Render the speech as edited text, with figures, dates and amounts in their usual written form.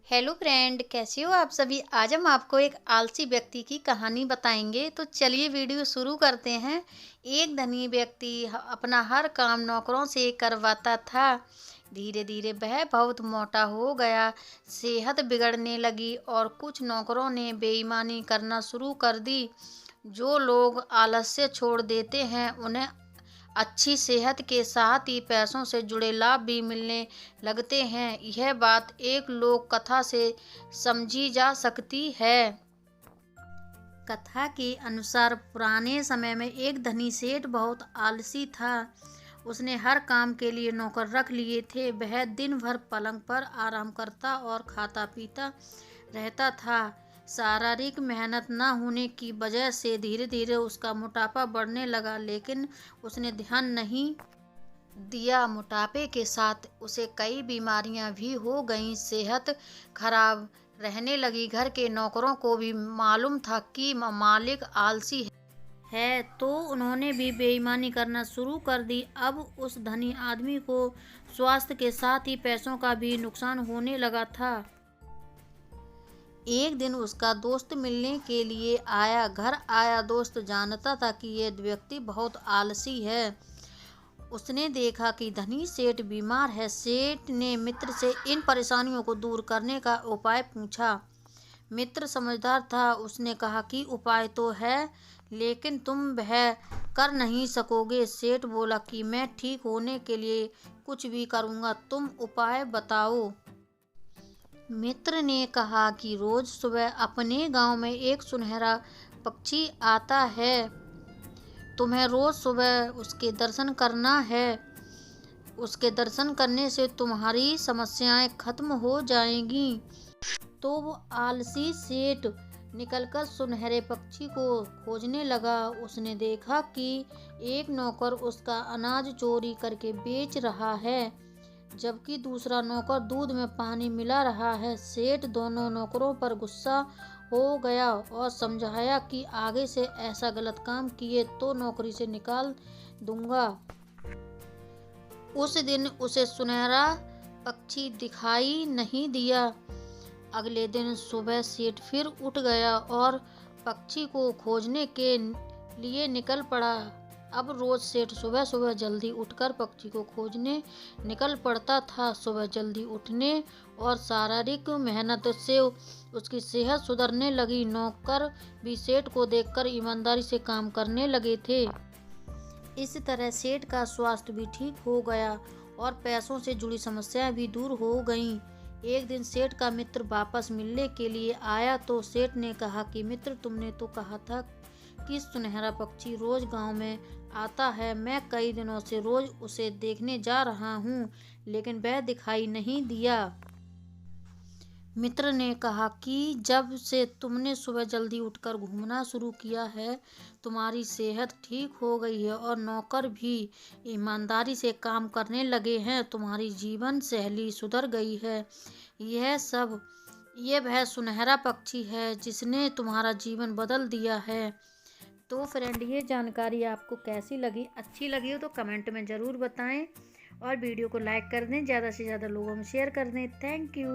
Hello friend, कैसे हो आप सभी। आज हम आपको एक आलसी व्यक्ति की कहानी बताएंगे। तो चलिए वीडियो शुरू करते हैं। एक धनी व्यक्ति अपना हर काम नौकरों से करवाता था। धीरे धीरे वह बहुत मोटा हो गया, सेहत बिगड़ने लगी और कुछ नौकरों ने बेईमानी करना शुरू कर दी। जो लोग आलस्य छोड़ देते हैं उन्हें अच्छी सेहत के साथ ही पैसों से जुड़े लाभ भी मिलने लगते हैं। यह बात एक लोक कथा से समझी जा सकती है। कथा के अनुसार पुराने समय में एक धनी सेठ बहुत आलसी था। उसने हर काम के लिए नौकर रख लिए थे। वह दिन भर पलंग पर आराम करता और खाता पीता रहता था। शारीरिक मेहनत न होने की वजह से धीरे धीरे उसका मोटापा बढ़ने लगा, लेकिन उसने ध्यान नहीं दिया। मोटापे के साथ उसे कई बीमारियां भी हो गईं। सेहत खराब रहने लगी। घर के नौकरों को भी मालूम था कि मालिक आलसी है, तो उन्होंने भी बेईमानी करना शुरू कर दी। अब उस धनी आदमी को स्वास्थ्य के साथ ही पैसों का भी नुकसान होने लगा था। एक दिन उसका दोस्त मिलने के लिए आया। घर आया दोस्त जानता था कि यह व्यक्ति बहुत आलसी है। उसने देखा कि धनी सेठ बीमार है। सेठ ने मित्र से इन परेशानियों को दूर करने का उपाय पूछा। मित्र समझदार था। उसने कहा कि उपाय तो है, लेकिन तुम वह कर नहीं सकोगे। सेठ बोला कि मैं ठीक होने के लिए कुछ भी करूँगा, तुम उपाय बताओ। मित्र ने कहा कि रोज सुबह अपने गांव में एक सुनहरा पक्षी आता है। तुम्हें रोज सुबह उसके दर्शन करना है। उसके दर्शन करने से तुम्हारी समस्याएं खत्म हो जाएंगी। तो वो आलसी सेठ निकलकर सुनहरे पक्षी को खोजने लगा। उसने देखा कि एक नौकर उसका अनाज चोरी करके बेच रहा है, जबकि दूसरा नौकर दूध में पानी मिला रहा है। सेठ दोनों नौकरों पर गुस्सा हो गया और समझाया कि आगे से ऐसा गलत काम किए तो नौकरी से निकाल दूंगा। उस दिन उसे सुनहरा पक्षी दिखाई नहीं दिया। अगले दिन सुबह सेठ फिर उठ गया और पक्षी को खोजने के लिए निकल पड़ा। अब रोज सेठ सुबह सुबह जल्दी उठकर पक्षी को खोजने निकल पड़ता था। सुबह जल्दी उठने और शारीरिक मेहनत से उसकी सेहत सुधरने लगी। नौकर भी सेठ को देखकर ईमानदारी से काम करने लगे थे। इस तरह सेठ का स्वास्थ्य भी ठीक हो गया और पैसों से जुड़ी समस्याएं भी दूर हो गईं। एक दिन सेठ का मित्र वापस मिलने के लिए आया तो सेठ ने कहा कि मित्र, तुमने तो कहा था कि सुनहरा पक्षी रोज गांव में आता है। मैं कई दिनों से रोज उसे देखने जा रहा हूँ, लेकिन वह दिखाई नहीं दिया। मित्र ने कहा कि जब से तुमने सुबह जल्दी उठकर घूमना शुरू किया है, तुम्हारी सेहत ठीक हो गई है और नौकर भी ईमानदारी से काम करने लगे हैं। तुम्हारी जीवन शैली सुधर गई है। ये वह सुनहरा पक्षी है जिसने तुम्हारा जीवन बदल दिया है। तो फ्रेंड, ये जानकारी आपको कैसी लगी? अच्छी लगी हो तो कमेंट में ज़रूर बताएं और वीडियो को लाइक कर दें, ज़्यादा से ज़्यादा लोगों में शेयर कर दें। Thank you.